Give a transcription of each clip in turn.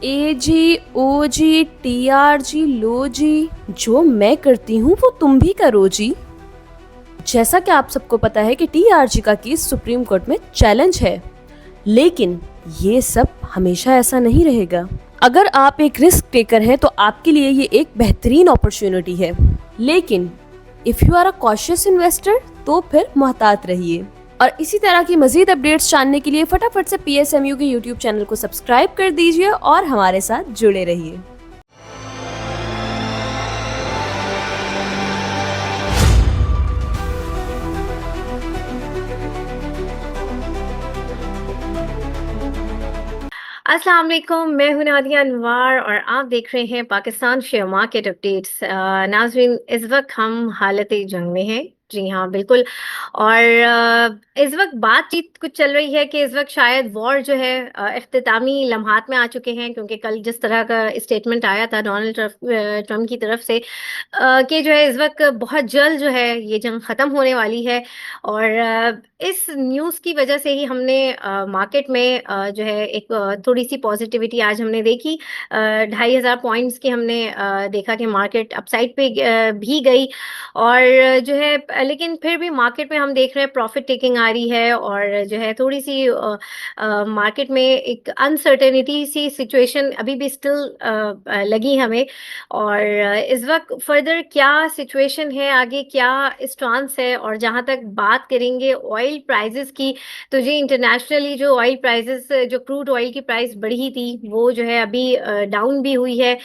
ए जी, ओ जी, T R G, लो जी, जो मैं करती हूँ वो तुम भी करो जी। जैसा कि आप सबको पता है कि टी आर जी का केस सुप्रीम कोर्ट में चैलेंज है, लेकिन ये सब हमेशा ऐसा नहीं रहेगा। अगर आप एक रिस्क टेकर हैं तो आपके लिए ये एक बेहतरीन अपॉर्चुनिटी है, लेकिन if you are a cautious investor तो फिर मुहतात रहिए। और इसी तरह की मजीद अपडेट्स जानने के लिए फटाफट से PSMU के YouTube चैनल को सब्सक्राइब कर दीजिए और हमारे साथ जुड़े रहिए। अस्सलाम वालेकुम, मैं हूं नादिया अनवार और आप देख रहे हैं पाकिस्तान शेयर मार्केट अपडेट्स। नाज़रीन, इस वक्त हम हालत जंग में हैं। जी हाँ, बिल्कुल। और इस वक्त बातचीत कुछ चल रही है कि इस वक्त शायद वॉर जो है इख्तितामी लम्हात में आ चुके हैं, क्योंकि कल जिस तरह का स्टेटमेंट आया था डोनाल्ड ट्रम्प की तरफ से कि जो है इस वक्त बहुत जल्द जो है ये जंग ख़त्म होने वाली है। और इस न्यूज़ की वजह से ही हमने मार्केट में जो है एक थोड़ी सी पॉजिटिविटी आज हमने देखी। 2500 पॉइंट्स की हमने देखा कि मार्केट अपसाइड पे भी गई। और जो है लेकिन फिर भी मार्केट में हम देख रहे हैं प्रॉफिट टेकिंग आ रही है, और जो है थोड़ी सी मार्केट में एक अनसर्टेनिटी सी सिचुएशन अभी भी स्टिल लगी हमें। और इस वक्त फर्दर क्या सिचुएशन है, आगे क्या स्टांस है, और जहां तक बात करेंगे ऑयल प्राइसेस की, तो जी इंटरनेशनली जो ऑयल प्राइसेस, जो क्रूड ऑयल की प्राइस बढ़ी थी वो जो है अभी डाउन भी हुई है।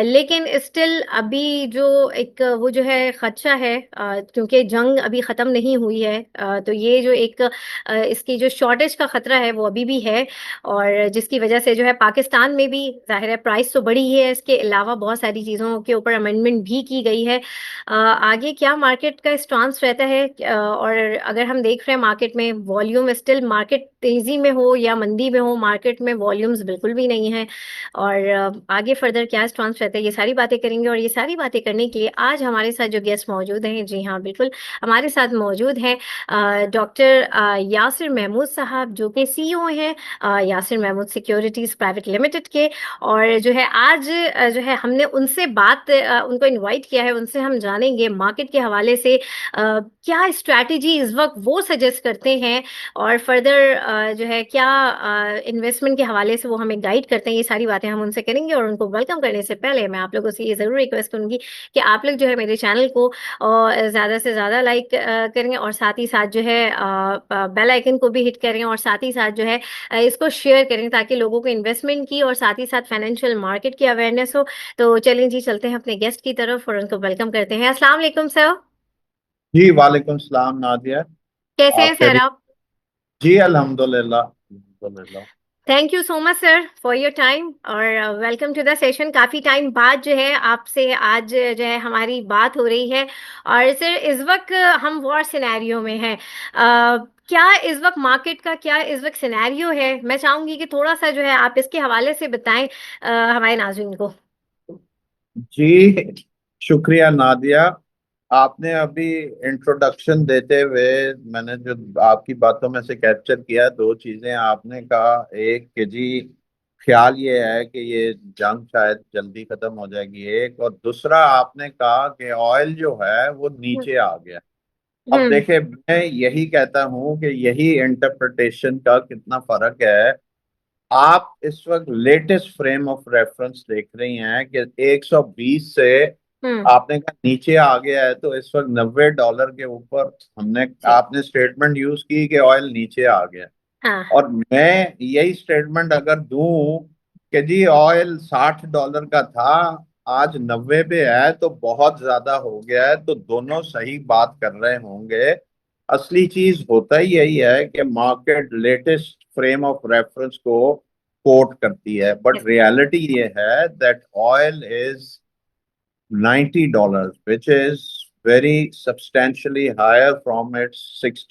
लेकिन स्टिल अभी जो एक वो जो है खदशा है, क्योंकि जंग अभी ख़त्म नहीं हुई है, तो ये जो एक इसकी जो शॉर्टेज का ख़तरा है वो अभी भी है। और जिसकी वजह से जो है पाकिस्तान में भी जाहिर है प्राइस तो बढ़ी है, इसके अलावा बहुत सारी चीज़ों के ऊपर अमेंडमेंट भी की गई है। आगे क्या मार्केट का स्टांस रहता है, और अगर हम देख रहे हैं मार्केट में वॉल्यूम स्टिल, मार्केट तेज़ी में हो या मंदी में हो, मार्केट में वॉल्यूम्स बिल्कुल भी नहीं है। और आगे फर्दर क्या स्टांस रहता है, ये सारी बातें करेंगे। और ये सारी बातें करने के लिए आज हमारे साथ जो गेस्ट मौजूद हैं, जी हाँ बिल्कुल, हमारे साथ मौजूद हैं डॉक्टर यासिर महमूद साहब, जो कि CEO हैं Yasir Mahmood securities private limited के। और जो है आज जो है हमने उनसे उनको इनवाइट किया है, उनसे हम जानेंगे मार्केट के हवाले से क्या स्ट्रैटेजी इस वक्त वो सजेस्ट करते हैं, और फर्दर जो है क्या इन्वेस्टमेंट के हवाले से वो हमें गाइड करते हैं। ये सारी बातें हम उनसे करेंगे। और उनको वेलकम करने से पहले मैं आप लोगों से ये ज़रूर रिक्वेस्ट करूंगी कि आप लोग जो है मेरे चैनल को ज़्यादा से ज़्यादा लाइक करेंगे, और साथ ही साथ जो है बेल आइकन को भी हिट करें, और साथ ही साथ जो है इसको शेयर करें, ताकि लोगों को इन्वेस्टमेंट की और साथ ही साथ फाइनेंशियल मार्केट की अवेयरनेस हो। तो चलें जी, चलते हैं अपने गेस्ट की तरफ और उनको वेलकम करते हैं। अस्सलाम वालेकुम सर। जी वालेकुम सलाम नादिया। कैसे हैं आप सर खैरियत? आप? जी अल्हम्दुलिल्लाह अल्हम्दुलिल्लाह। Thank you so much sir for your time, और वेलकम टू द सेशन। काफ़ी टाइम बाद जो है आपसे आज जो है हमारी बात हो रही है। और सर इस वक्त हम वॉर सिनेरियो में हैं। क्या इस वक्त मार्केट का क्या इस वक्त सिनेरियो है, मैं चाहूंगी कि थोड़ा सा जो है आप इसके हवाले से बताएं हमारे नाज़रीन को। जी शुक्रिया नादिया। आपने अभी इंट्रोडक्शन देते हुए मैंने जो आपकी बातों में से कैप्चर किया, दो चीजें आपने कहा। एक कि जी ख्याल ये है कि ये जंग शायद जल्दी खत्म हो जाएगी, एक, और दूसरा आपने कहा कि ऑयल जो है वो हम्म। नीचे आ गया। अब हम्म। देखिए, मैं यही कहता हूं कि यही इंटरप्रिटेशन का कितना फर्क है। आप इस वक्त लेटेस्ट फ्रेम ऑफ रेफरेंस देख रही हैं कि 120 से हम्म। आपने कहा नीचे आ गया है, तो इस वक्त $90 के ऊपर हमने जी। आपने स्टेटमेंट यूज की कि ऑयल नीचे आ गया। हाँ। और मैं यही स्टेटमेंट अगर दूं कि जी ऑयल $60 का था, आज 90 पे है, तो बहुत ज्यादा हो गया है, तो दोनों सही बात कर रहे होंगे। असली चीज होता ही यही है कि market latest frame of reference को कोट करती है, बट रियलिटी ये है that oil is $90, which is very substantially higher from its six.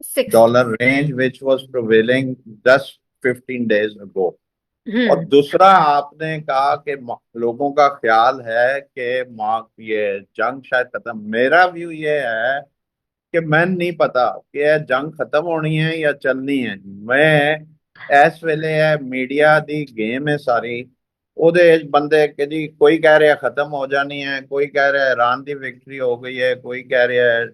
$60 range, which was prevailing just 15 days ago. और हम्म। दूसरा आपने कहा कि लोगों का ख्याल है कि मार्क ये जंग शायद खत्म। मेरा व्यू ये है कि मैं नहीं पता कि यह जंग खत्म होनी है या चलनी है। मैं इस वेले है मीडिया दी गेम है सारी। ਉਹਦੇ ਬੰਦੇ ਕਿ ਜੀ ਕੋਈ ਕਹਿ ਰਿਹਾ ਖਤਮ ਹੋ ਜਾਣੀ ਹੈ, ਕੋਈ ਕਹਿ ਰਿਹਾ ईरान ਦੀ ਵਿਕਟਰੀ ਹੋ ਗਈ ਹੈ, ਕੋਈ ਕਹਿ ਰਿਹਾ है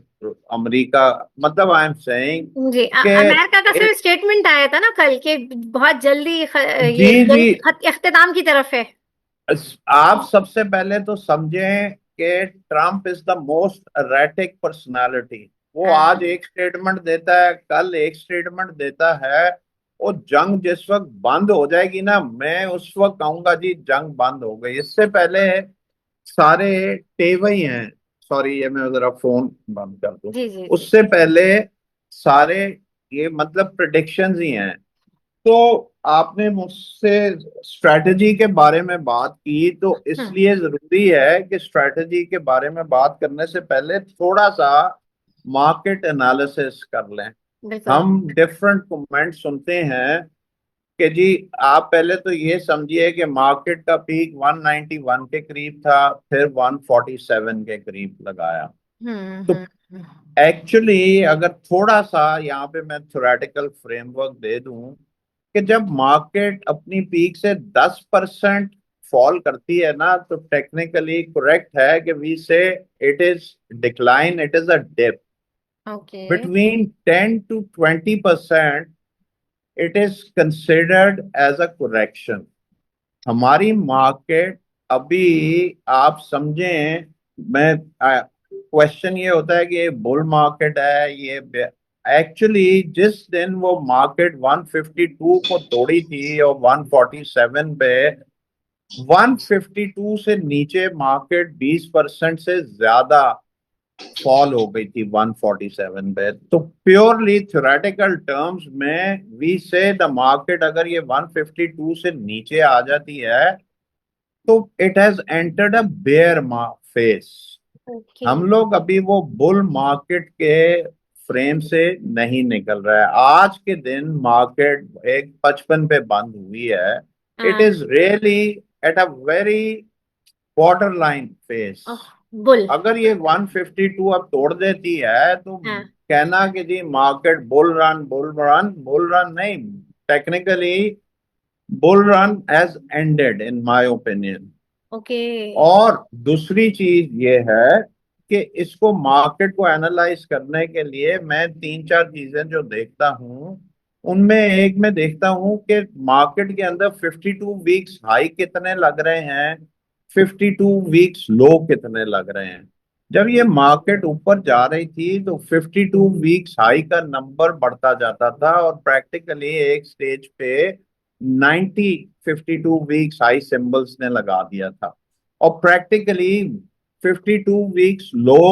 अमेरिका। मतलब आई एम सेइंग जी कि अमेरिका का सिर्फ स्टेटमेंट आया था ना कल के बहुत जल्दी जी ये जी, जंग इख्तिताम की तरफ है। आप सबसे पहले तो समझें कि Trump is the most erratic personality. वो आज एक स्टेटमेंट देता है, कल एक स्टेटमेंट देता है। वो जंग जिस वक्त बंद हो जाएगी ना, मैं उस वक्त कहूंगा जी जंग बंद हो गई। इससे पहले सारे टेव ही हैं। सॉरी, ये मैं जरा फोन बंद कर दूं। जी जी जी। उससे पहले सारे ये मतलब प्रिडिक्शंस ही हैं। तो आपने मुझसे स्ट्रैटेजी के बारे में बात की, तो हम्म, इसलिए जरूरी है कि स्ट्रैटेजी के बारे में बात करने से पहले थोड़ा सा मार्केट एनालिसिस कर लें। बिल्कुल। हम डिफरेंट कमेंट सुनते हैं कि जी आप पहले तो ये समझिए कि मार्केट का पीक 191 के करीब था, फिर 147 के करीब लगाया। हम्म तो हम्म हम्म, एक्चुअली अगर थोड़ा सा यहाँ पे मैं थ्योरेटिकल फ्रेमवर्क दे दूं कि जब मार्केट अपनी पीक से 10% फॉल करती है ना, तो टेक्निकली करेक्ट है कि we say it is decline, it is a dip. Okay. Between 10 to 20% it is considered as a correction. हमारी मार्केट अभी, आप समझें, मैं क्वेश्चन ये होता है कि ये बुल मार्केट है ये। एक्चुअली जिस दिन वो मार्केट 152 को तोड़ी थी और 147 पे, 152 से नीचे मार्केट 20% से ज्यादा फॉल हो गई थी 147 पे। तो प्योरली थ्योरेटिकल टर्म्स में वी से द मार्केट अगर ये 152 से नीचे आ जाती है तो it has entered a bear face. Okay. हम लोग अभी वो बुल मार्केट के फ्रेम से नहीं निकल रहा है। आज के दिन मार्केट एक 55 पे बंद हुई है। It is really at a very border line face. Bull. अगर ये 152 अब तोड़ देती है तो हाँ। कहना कि जी market bull run bull run bull run नहीं, technically bull run has ended in my opinion. Okay. और दूसरी चीज ये है कि इसको मार्केट को एनालाइज करने के लिए मैं तीन चार चीजें जो देखता हूँ, उनमें एक मैं देखता हूँ कि मार्केट के अंदर 52 वीक्स हाई कितने लग रहे हैं, 52 वीक्स लो कितने लग रहे हैं। जब ये मार्केट ऊपर जा रही थी तो 52 वीक्स हाई का नंबर बढ़ता जाता था और प्रैक्टिकली एक स्टेज पे 90 52 वीक्स हाई सिंबल्स ने लगा दिया था। और प्रैक्टिकली 52 वीक्स लो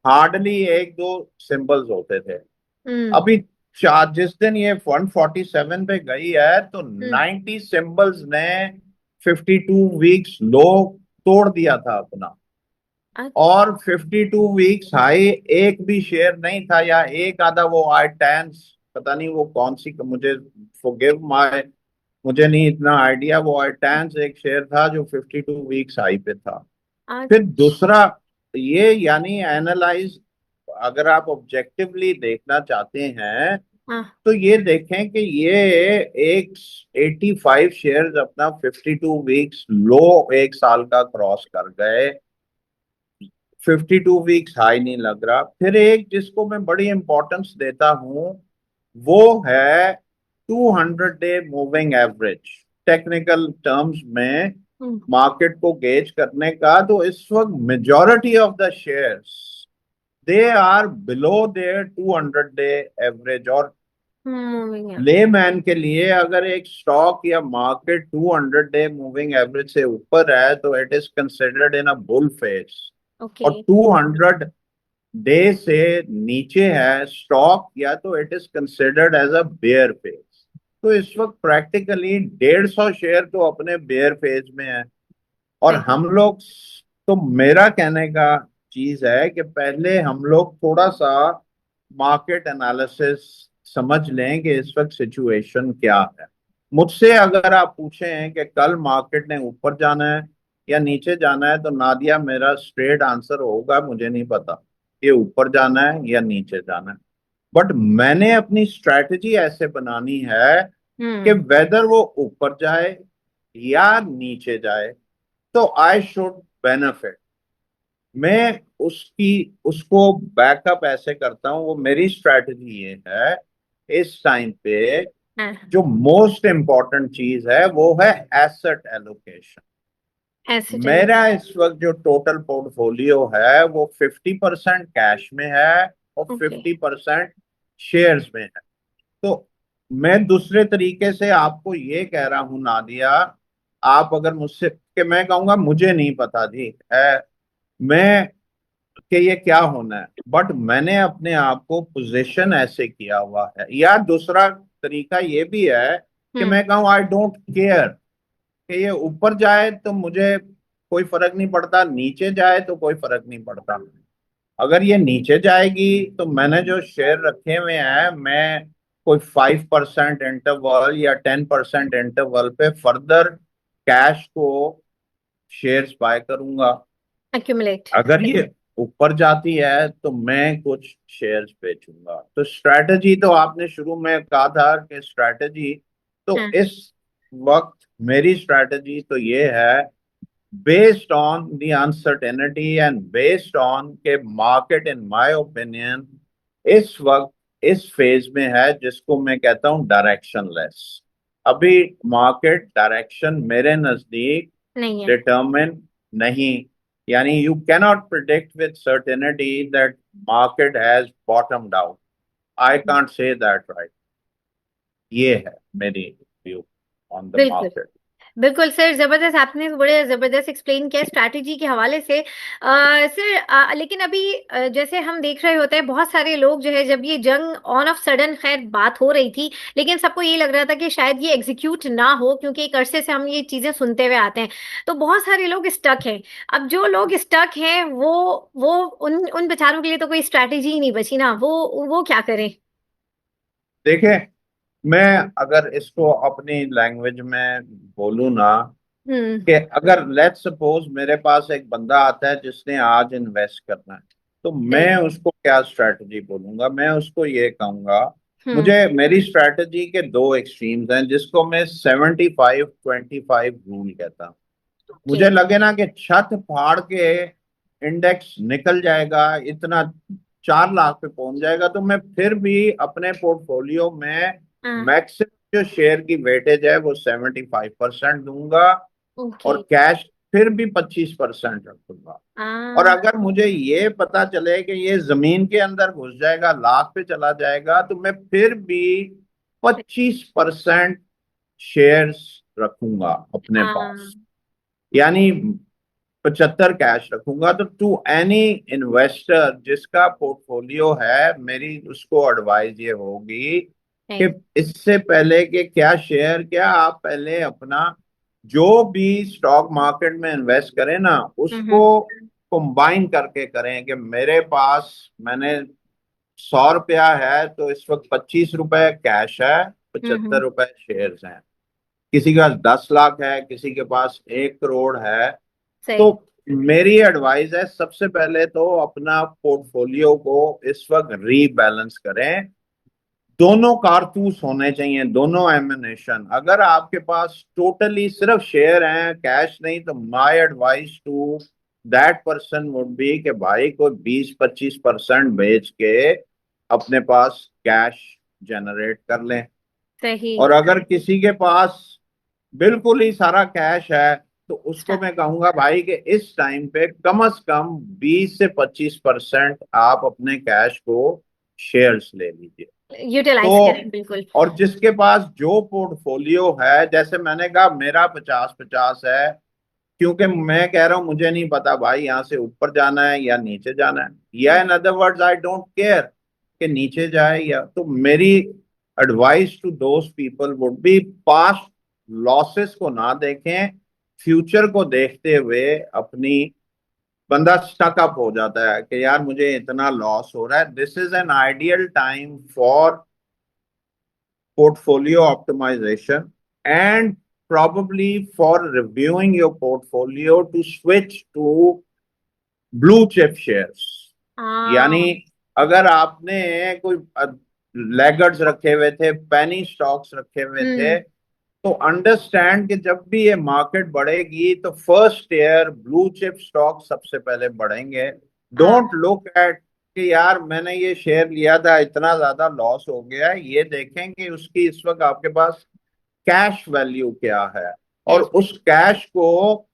हार्डली एक दो सिंबल्स होते थे। हम्म अभी चार जिस दिन ये 147 पे गई है तो हम्म। 90 सिंबल्स ने 52 वीक्स लो तोड़ दिया था अपना। और 52 वीक्स हाई एक भी शेयर नहीं था, या एक आधा वो आईटैंस, पता नहीं वो कौन सी, मुझे फॉरगिव माय, मुझे नहीं इतना आइडिया। वो आईटैंस एक शेयर था जो 52 वीक्स हाई पे था। फिर दूसरा ये, यानी एनालाइज, अगर आप ऑब्जेक्टिवली देखना चाहते हैं हाँ। तो ये देखें कि ये एक 85 शेयर्स अपना 52 वीक्स लो एक साल का क्रॉस कर गए। 52 वीक्स हाई नहीं लग रहा। फिर एक जिसको मैं बड़ी इंपॉर्टेंस देता हूं वो है 200 day moving average. Technical terms में हम्म मार्केट को गेज करने का, तो इस वक्त majority of the shares they are below their 200 day average. और मूविंग लेमैन के लिए अगर एक स्टॉक या मार्केट 200 डे मूविंग एवरेज से ऊपर है तो it is considered in a bull phase. Okay. और 200 डे से नीचे है स्टॉक, या तो it is considered as a bear phase. तो इस वक्त प्रैक्टिकली 150 शेयर तो अपने बेयर फेज में है। और हम लोग, तो मेरा कहने का चीज है कि पहले हम लोग थोड़ा सा मार्केट एनालिसिस समझ लें कि इस वक्त सिचुएशन क्या है। मुझसे अगर आप पूछें कि कल मार्केट ने ऊपर जाना है या नीचे जाना है, तो नादिया मेरा स्ट्रेट आंसर होगा मुझे नहीं पता ये ऊपर जाना है या नीचे जाना है। बट मैंने अपनी स्ट्रैटेजी ऐसे बनानी है कि हम्म वेदर वो ऊपर जाए या नीचे जाए तो आई शुड बेनिफिट। मैं उसको बैकअप ऐसे करता हूँ, वो मेरी स्ट्रेटजी ये है इस टाइम पे। हाँ, जो मोस्ट इम्पॉर्टेंट चीज है वो है एसेट एलोकेशन। ऐसे चलो। मेरा इस वक्त जो टोटल पोर्टफोलियो है वो 50% कैश में है और ओके। 50% शेयर्स में है। तो मैं दूसरे तरीके से आपको ये कह रहा हूं नादिया, आप अगर मुझसे कि मैं कहूंगा मुझे नहीं पता जी है मैं कि ये क्या होना है, बट मैंने अपने आप को पोजीशन ऐसे किया हुआ है। या दूसरा तरीका ये भी है कि हम्म। मैं कहूँ आई डोंट केयर कि ये ऊपर जाए तो मुझे कोई फर्क नहीं पड़ता, नीचे जाए तो कोई फर्क नहीं पड़ता। अगर ये नीचे जाएगी तो मैंने जो शेयर रखे हुए हैं, मैं कोई 5% इंटरवल या 10% इंटरवल पे फर्दर कैश को शेयर्स बाय करूंगा। एक्यूमुलेट। अगर ये ऊपर जाती है तो मैं कुछ शेयर्स बेचूंगा। तो स्ट्रैटेजी तो आपने शुरू में कहा था कि स्ट्रैटेजी, तो हाँ। इस वक्त मेरी स्ट्रैटेजी तो ये है, based on the uncertainty and based on के मार्केट इन माय ओपिनियन इस वक्त इस फेज में है जिसको मैं कहता हूं डायरेक्शनलेस। अभी मार्केट डायरेक्शन मेरे नजदीक नहीं है। डिटरमिन नहीं, यानी you cannot predict with certainty that market has bottomed out. I can't say that right. ये है मेरी व्यू ऑन द बिल्कुल। मार्केट। बिल्कुल सर, जबरदस्त, आपने बड़े जबरदस्त एक्सप्लेन किया स्ट्रैटेजी के हवाले से। सर, लेकिन अभी जैसे हम देख रहे होते हैं बहुत सारे लोग जो है, जब ये जंग ऑन ऑफ सडन खैर बात हो रही थी, लेकिन सबको ये लग रहा था कि शायद ये एग्जीक्यूट ना हो, क्योंकि एक अरसे से हम ये चीजें सुनते हुए आते हैं। तो बहुत सारे लोग स्टक हैं। अब जो लोग स्टक हैं वो उन उन बेचारों के लिए तो कोई स्ट्रैटेजी ही नहीं बची ना, वो क्या करें? देखिए, मैं अगर इसको अपनी लैंग्वेज में बोलूँ ना, हम्म। कि अगर लेट्स सपोज मेरे पास एक बंदा आता है जिसने आज इन्वेस्ट करना है, तो सही। मैं उसको क्या स्ट्रैटेजी बोलूंगा? मैं उसको ये कहूंगा, हम्म। मुझे मेरी स्ट्रैटेजी के दो एक्सट्रीम्स हैं जिसको मैं 75-25 रूल कहता हूँ। ओके। मुझे लगे ना कि छत फाड़ के इंडेक्स निकल जाएगा, इतना 4 लाख पे पहुंच जाएगा, तो मैं फिर भी अपने पोर्टफोलियो में हाँ। मैक्सिमम जो शेयर की वेटेज है वो 75% दूंगा ओके। और कैश फिर भी 25% रखूंगा। और आ। अगर मुझे ये पता चले कि ये जमीन के अंदर घुस जाएगा, लाख पे चला जाएगा, तो मैं फिर भी 25% शेयर्स रखूंगा अपने पास, आ। यानी 75 कैश रखूंगा। तो टू एनी इन्वेस्टर जिसका पोर्टफोलियो है, मेरी उसको एडवाइस ये होगी कि नहीं। इससे पहले कि क्या शेयर, क्या आप पहले अपना जो भी स्टॉक मार्केट में इन्वेस्ट करें ना, उसको हम्म। कंबाइन करके करें कि मेरे पास, मैंने 100 रुपया है तो इस वक्त 25 रुपए कैश है, पचहत्तर हम्म। रुपए शेयर्स हैं। किसी के पास 10 लाख है, किसी के पास 1 करोड़ है। तो सही। मेरी एडवाइस है, सबसे पहले तो अपना पोर्टफोलियो को इस वक्त रीबैलेंस करें। दोनों कारतूस होने चाहिए, दोनों एमिनेशन। अगर आपके पास टोटली सिर्फ शेयर हैं, कैश नहीं, तो my advice to that person would be कि भाई कोई 20-25% बेच के अपने पास कैश जनरेट कर लें। सही। और अगर किसी के पास बिल्कुल ही सारा कैश है, तो उसको अच्छा। मैं कहूंगा भाई कि इस टाइम पे कम से कम 20 से 25% आप अपने कैश को शेयर्स ले लीजिए। यूटिलाइज करें, तो बिल्कुल। और जिसके पास जो पोर्टफोलियो है, जैसे मैंने कहा मेरा 50-50 है, क्योंकि मैं कह रहा हूं मुझे नहीं पता भाई यहाँ से ऊपर जाना है या नीचे जाना है, या in other words I don't care कि नीचे जाए या। तो मेरी advice to those people would be, past losses को ना देखें, फ्यूचर को देखते हुए अपनी, बंदा स्टक अप हो जाता है कि यार मुझे इतना लॉस हो रहा है। This is an ideal time for portfolio optimization and probably for reviewing your portfolio to switch to blue chip shares। यानी हाँ। अगर आपने कोई लैगर्ड्स रखे हुए थे, पेनी स्टॉक्स रखे हुए थे, हम्म। तो अंडरस्टैंड कि जब भी ये मार्केट बढ़ेगी तो first year blue chip stock सबसे पहले बढ़ेंगे। डोंट लुक एट कि यार मैंने ये शेयर लिया था इतना ज्यादा लॉस हो गया है, ये देखें कि उसकी इस वक्त आपके पास कैश वैल्यू क्या है, और यस। उस कैश को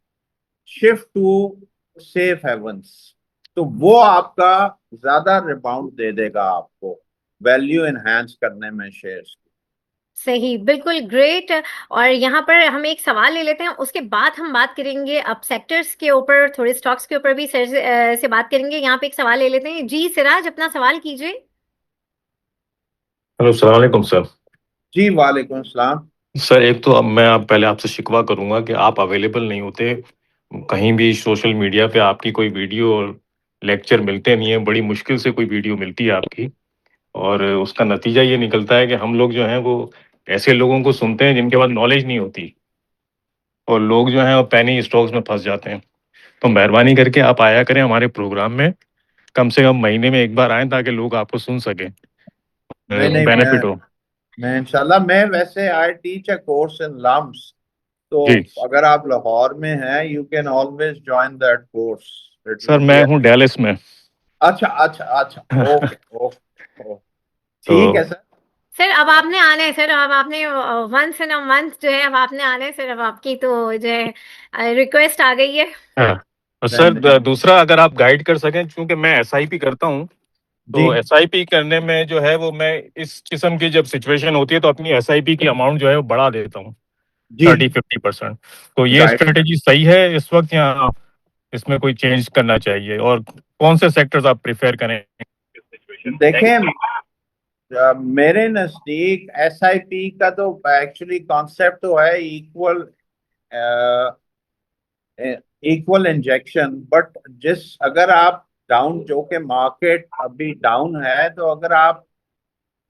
शिफ्ट टू सेफ हेवंस। तो वो आपका ज्यादा रिबाउंड दे देगा आपको वैल्यू एनहांस करने में शेयर्स। सही, बिल्कुल ग्रेट। और यहाँ पर हम एक सवाल ले लेते हैं, उसके बाद हम बात करेंगे अब सेक्टर्स के ऊपर, थोड़े स्टॉक्स के ऊपर भी सर से बात करेंगे। यहाँ पे एक सवाल ले लेते हैं जी। सिराज, अपना सवाल कीजिए। हेलो, सलाम वालेकुम सर। जी वालेकुम सलाम। सर, एक तो अब मैं आप पहले आपसे शिकवा करूंगा कि आप अवेलेबल नहीं होते कहीं भी सोशल मीडिया पे। आपकी कोई वीडियो और लेक्चर मिलते नहीं है, बड़ी मुश्किल से कोई वीडियो मिलती है आपकी। और उसका नतीजा ये निकलता है कि हम लोग जो हैं वो ऐसे लोगों को सुनते हैं जिनके पास नॉलेज नहीं होती, और लोग जो हैं वो पेनी स्टॉक्स में फंस जाते हैं। तो मेहरबानी करके आप आया करें हमारे प्रोग्राम में, कम से कम महीने में एक बार आएं ताकि लोग आपको सुन सकें, नहीं नहीं, बेनिफिट हो। मैं इंशाल्लाह, मैं वैसे I teach a course in LUMS, तो जी अगर आप लाहौर में हैं you can always join that course. It sir, will be. मैं हूँ डैलिस में। अच्छा अच्छा अच्छा, ओके ओके, ठीक तो है सर। सर अब आपने आना है सर, अब आपने वंस इन अ मंथ जो है अब आपने आना है सर। अब आपकी तो जो है रिक्वेस्ट आ गई है। हाँ, और नहीं सर नहीं। दूसरा, अगर आप गाइड कर सकें, क्योंकि मैं एसआईपी करता हूँ, जी तो एसआईपी करने में जो है वो मैं इस किस्म की जब सिचुएशन होती है तो अपनी एसआईपी की अमाउंट जो है वो बढ़ा देता हूँ, जी। 30-50%। तो ये राइट। स्ट्रेटेजी सही है इस वक्त, या इसमें कोई चेंज करना चाहिए? और कौन से सेक्टर्स आप प्रिफेर करें इस सिचुएशन में? थैंक देखें, मेरे नजदीक एसआईपी का तो एक्चुअली कॉन्सेप्ट तो है इक्वल, इक्वल इंजेक्शन। बट जिस अगर आप डाउन, जो कि मार्केट अभी डाउन है, तो अगर आप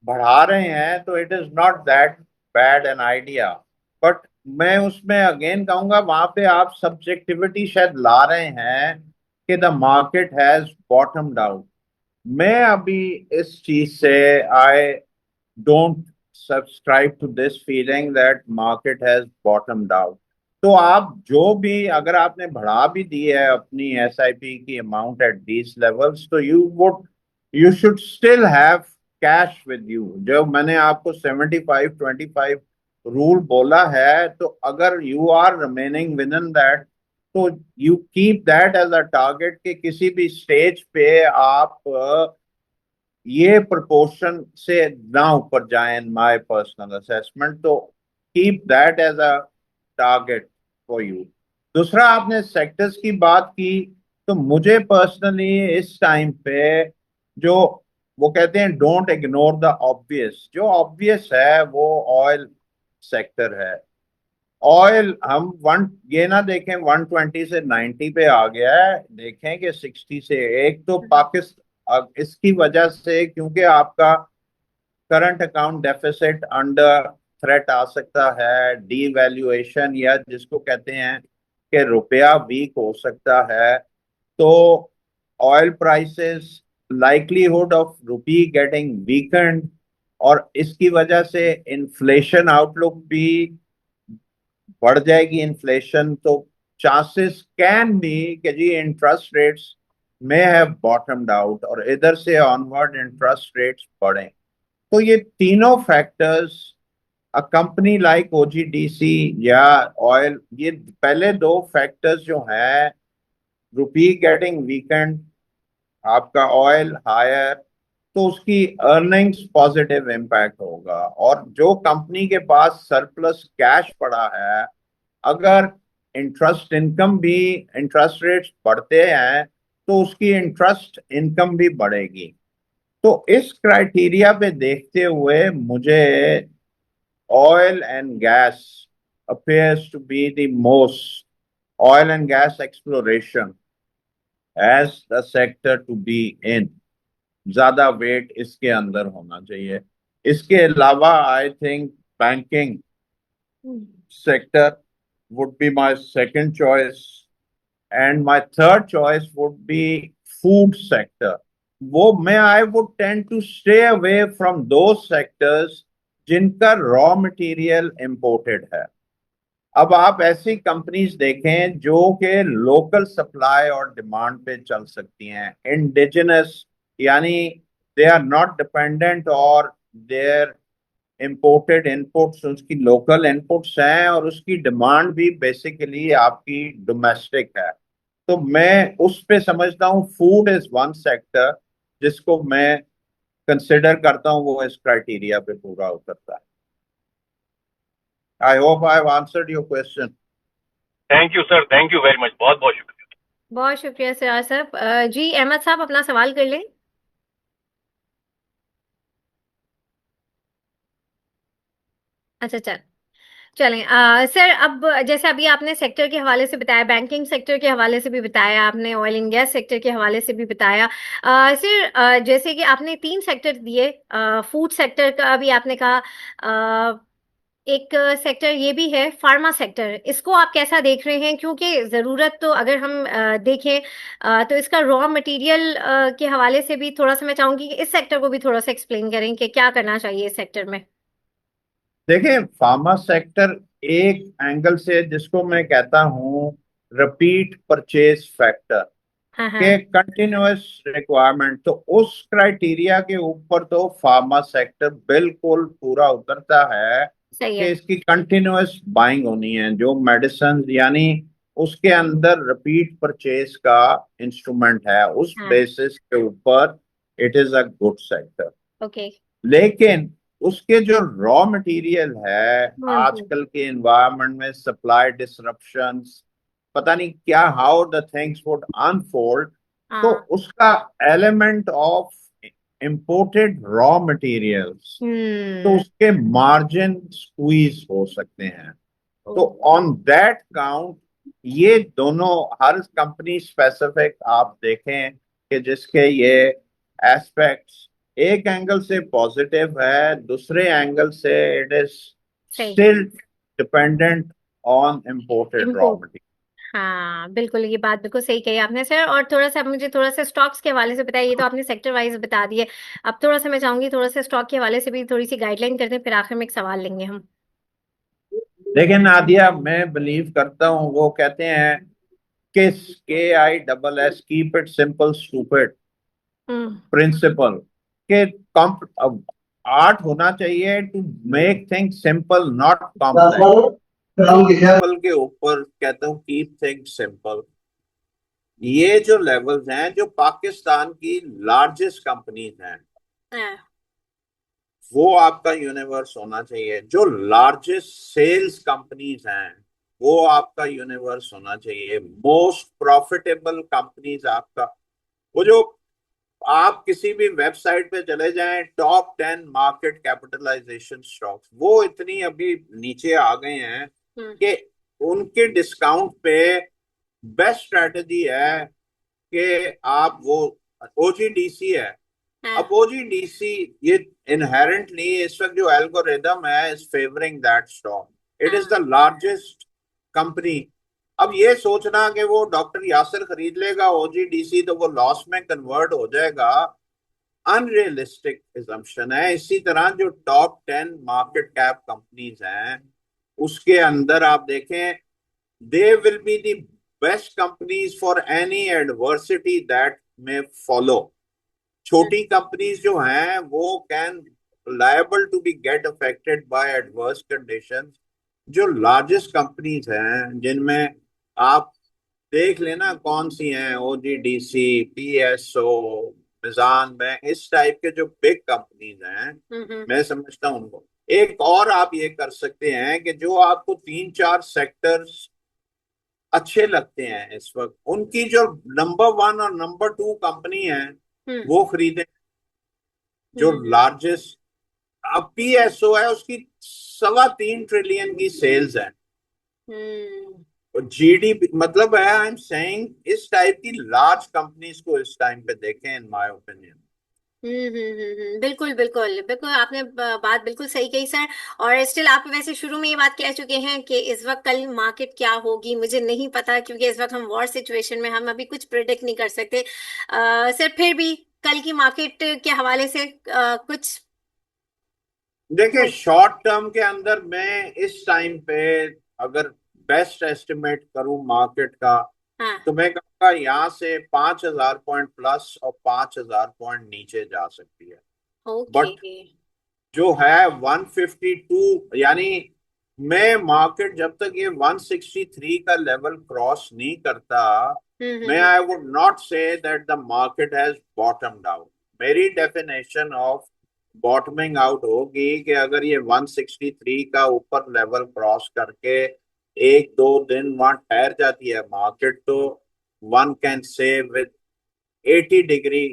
बढ़ा रहे हैं तो it is not that bad an idea. But मैं उसमें अगेन कहूंगा, वहां पे आप सब्जेक्टिविटी शायद ला रहे हैं कि the market has bottomed out. मैं अभी इस चीज से I don't subscribe to this feeling that market has bottomed out. तो आप जो भी, अगर आपने बढ़ा भी दी है अपनी एसआईपी की अमाउंट एट दीज लेवल्स, तो you should still have cash with you. जो मैंने आपको 75-25 रूल बोला है, तो अगर you are remaining with in that, तो you keep that as a target कि किसी भी स्टेज पे आप ये प्रपोर्शन से ना ऊपर जाए। इन माय पर्सनल असेसमेंट, तो keep that as a target for you. दूसरा, आपने सेक्टर्स की बात की, तो मुझे पर्सनली इस टाइम पे जो वो कहते हैं डोंट इग्नोर द ऑब्वियस, जो ऑब्वियस है वो ऑयल सेक्टर है। ऑयल हम वन ये ना देखें 120 से 90 पे आ गया है, देखें कि 60 से। एक तो पाकिस्तान इसकी वजह से, क्योंकि आपका current account deficit under threat आ सकता है, डीवैल्यूएशन, या जिसको कहते हैं कि रुपया वीक हो सकता है। तो oil prices, likelihood of rupee getting weekend, और इसकी वजह से इन्फ्लेशन आउटलुक भी बढ़ जाएगी। इन्फ्लेशन, तो चांसेस कैन बी कि जी इंटरेस्ट रेट्स में हैव बॉटम्ड आउट, और इधर से ऑनवर्ड इंटरेस्ट रेट्स बढ़े। तो ये तीनों factors, a company like OGDC या ऑयल, ये पहले दो फैक्टर्स जो हैं, रुपी गेटिंग वीकेंड, आपका ऑयल हायर, तो उसकी अर्निंग्स पॉजिटिव इम्पैक्ट होगा। और जो कंपनी के पास सरप्लस कैश पड़ा है, अगर इंटरेस्ट इनकम भी, इंटरेस्ट रेट्स बढ़ते हैं, तो उसकी इंटरेस्ट इनकम भी बढ़ेगी। तो इस क्राइटेरिया पे देखते हुए मुझे oil and gas appears to be the most, oil and gas exploration as the sector to be in, ज्यादा वेट इसके अंदर होना चाहिए। इसके अलावा I think banking sector would be my second choice, and my third choice would be food sector। वो मैं I would tend to stay away from those sectors जिनका रॉ मटेरियल इंपोर्टेड है। अब आप ऐसी कंपनीज देखें जो कि लोकल सप्लाई और डिमांड पे चल सकती हैं, इंडिजिनस, यानी दे आर नॉट डिपेंडेंट, और देयर इंपोर्टेड इनपुट्स उसकी लोकल इनपुट्स हैं, और उसकी डिमांड भी बेसिकली आपकी डोमेस्टिक है। तो मैं उस पे समझता हूँ फूड इज वन सेक्टर जिसको मैं कंसिडर करता हूँ, वो इस क्राइटेरिया पे पूरा उतरता है। I hope I have answered your question. Thank you sir, thank you very much, बहुत बहुत शुक्रिया। बहुत शुक्रिया सिराज साहब। जी अहमद साहब अपना सवाल कर लें। अच्छा चल चलें। सर अब जैसे अभी आपने सेक्टर के हवाले से बताया, बैंकिंग सेक्टर के हवाले से भी बताया, आपने ऑयल एंड गैस सेक्टर के हवाले से भी बताया। सर जैसे कि आपने 3 सेक्टर दिए, फूड सेक्टर का भी आपने कहा, एक सेक्टर ये भी है फार्मा सेक्टर, इसको आप कैसा देख रहे हैं? क्योंकि ज़रूरत तो अगर हम देखें तो इसका रॉ मटेरियल के हवाले से भी थोड़ा सा मैं चाहूँगी कि इस सेक्टर को भी थोड़ा सा एक्सप्लेन करें कि क्या करना चाहिए इस सेक्टर में। देखिए, फार्मा सेक्टर एक एंगल से जिसको मैं कहता हूँ रिपीट परचेज फैक्टर हाँ हाँ। के कंटिन्यूअस रिक्वायरमेंट, तो उस क्राइटेरिया के ऊपर तो फार्मा सेक्टर बिल्कुल पूरा उतरता है सही कि है। इसकी कंटिन्यूअस बाइंग होनी है, जो मेडिसिन, यानी उसके अंदर रिपीट परचेज का इंस्ट्रूमेंट है, उस हाँ। बेसिस के ऊपर it is a good sector. Okay. लेकिन उसके जो रॉ मटेरियल है, हम्म। आजकल के एनवायरनमेंट में सप्लाई डिसरप्शंस, पता नहीं क्या, how the things would unfold, तो हाँ। उसका element of imported raw materials, तो हम्म। उसके मार्जिन स्क्वीज हो सकते हैं। तो ओके। ऑन दैट काउंट ये दोनों, हर कंपनी स्पेसिफिक आप देखें कि जिसके ये एस्पेक्ट्स एक एंगल से पॉजिटिव है, दूसरे एंगल से इट इज सही। Still dependent on imported raw import. Material. हाँ बिल्कुल, ये बात बिल्कुल सही कही आपने सर। और थोड़ा सा आप मुझे थोड़ा सा स्टॉक्स के हवाले से बताइए, ये तो आपने सेक्टर वाइज बता दिए। अब थोड़ा सा मैं चाहूंगी थोड़ा सा स्टॉक के हवाले से भी थोड़ी सी गाइडलाइन कर दें, फिर आखिर में एक सवाल लेंगे हम। लेकिन नादिया, मैं बिलीव करता हूँ, वो कहते हैं kiss, KISS, keep it simple stupid hmm. Principle, के आर्ट होना चाहिए to make things simple not complex. Simple के ऊपर कहता हूँ कीप थिंग्स सिंपल। ये जो लेवल्स हैं, जो पाकिस्तान की लार्जेस्ट कंपनीज हैं, हाँ। वो आपका यूनिवर्स होना चाहिए। जो लार्जेस्ट सेल्स कंपनीज हैं, वो आपका यूनिवर्स होना चाहिए। मोस्ट प्रॉफिटेबल कंपनीज आपका, वो जो, आप किसी भी वेबसाइट पे चले जाएं, टॉप 10 मार्केट कैपिटलाइजेशन स्टॉक्स, वो इतनी अभी नीचे आ गए हैं हम्म। कि उनके डिस्काउंट पे बेस्ट स्ट्रेटजी है कि आप वो, OGDC है। हाँ। अब OGDC, ये इनहेरेंटली इस वक्त जो एल्गोरिदम है is favouring that stock, it is हाँ। The largest company. अब ये सोचना कि वो डॉक्टर यासिर खरीद लेगा OGDC तो वो लॉस में कन्वर्ट हो जाएगा, अनरियलिस्टिक assumption है। इसी तरह जो टॉप 10 मार्केट कैप कंपनीज हैं, उसके अंदर आप देखें, they will be the best companies for any adversity that में फॉलो। छोटी कंपनीज जो हैं वो can liable to be get affected by adverse conditions. जो लार्जेस्ट कंपनीज हैं, जिनमें आप देख लेना कौन सी हैं, OGDC, PSO, मिजान बैंक, इस टाइप के जो बिग कंपनीज हैं, हम्म। मैं समझता हूं उनको। एक और आप ये कर सकते हैं कि जो आपको 3-4 सेक्टर्स अच्छे लगते हैं इस वक्त, उनकी जो नंबर 1 और नंबर 2 कंपनी है, हम्म। वो खरीदें। जो हम्म। लार्जेस्ट, अब PSO है, उसकी 3.25 ट्रिलियन की सेल्स है, हम्म। और GDP, मतलब है, आई एम सेइंग इस टाइप की लार्ज कंपनीज को इस टाइम पे देखें, इन माय ओपिनियन। बिल्कुल बिल्कुल बिल्कुल, आपने बात बिल्कुल सही कही सर। और स्टिल आप वैसे शुरू में ये बात कह चुके हैं कि इस वक्त कल मार्केट क्या होगी मुझे नहीं पता, क्योंकि इस वक्त हम वॉर सिचुएशन में, हम अभी कुछ प्रिडिक्ट नहीं कर सकते। सर फिर भी कल की मार्केट के हवाले से कुछ देखिए शॉर्ट टर्म के अंदर मैं इस टाइम पे अगर बेस्ट एस्टिमेट करूं मार्केट का, हाँ। तो मैं कहूँगा यहाँ से 5,000 पॉइंट प्लस और 5,000 पॉइंट नीचे जा सकती है। ओके। बट जो है 152, यानी मैं मार्केट जब तक ये 163 का लेवल क्रॉस नहीं करता, मैं I would not say that the market has bottomed out. मेरी डेफिनेशन ऑफ बॉटमिंग आउट होगी कि अगर ये 163 का ऊपर लेवल क्रॉस करके एक दो दिन वहां ठहर जाती है मार्केट, तो one can say with 80 degree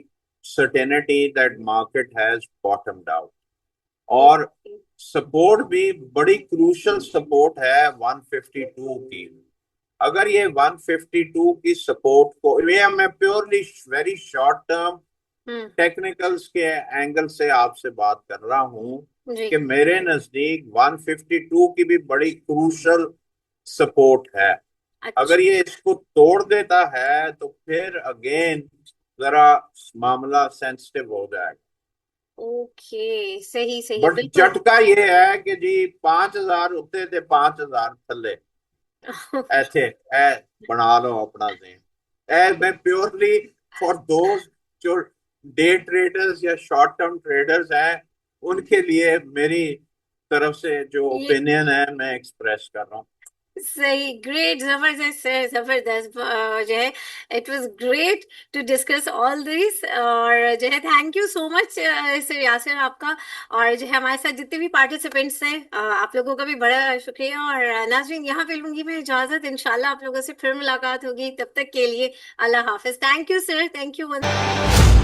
certainty that market has bottomed out। और सपोर्ट भी बड़ी क्रूशल सपोर्ट है 152 की। अगर ये 152 की सपोर्ट को, ये मैं purely very short term technicals के एंगल से आपसे बात कर रहा हूं जी। कि मेरे नजदीक 152 की भी बड़ी क्रूशल सपोर्ट है। अच्छा। अगर ये इसको तोड़ देता है तो फिर अगेन जरा मामला सेंसिटिव हो जाएगा। ओके, सही सही, बट बिल्कुल। झटका ये है कि जी 5,000 उठते थे, 5,000 थल्ले ऐसे ऐ बना लो अपना ज़हन। मैं प्योरली फॉर दोज जो डे ट्रेडर्स या शॉर्ट टर्म ट्रेडर्स हैं, उनके लिए मेरी तरफ से जो ये ओपिनियन है मैं एक्सप्रेस कर रहा हूँ। सही, ग्रेट, जबरदस्त सर, जबरदस्त। जो है it was great to discuss all this, और जो है thank you so much sir Yasir आपका, और जो है हमारे साथ जितने भी पार्टिसिपेंट्स हैं आप लोगों का भी बड़ा शुक्रिया। और नाज़रीन, यहाँ पे लूंगी मैं इजाजत, इंशाल्लाह आप लोगों से फिर मुलाकात होगी, तब तक के लिए अल्लाह हाफिज। Thank you sir, thank you.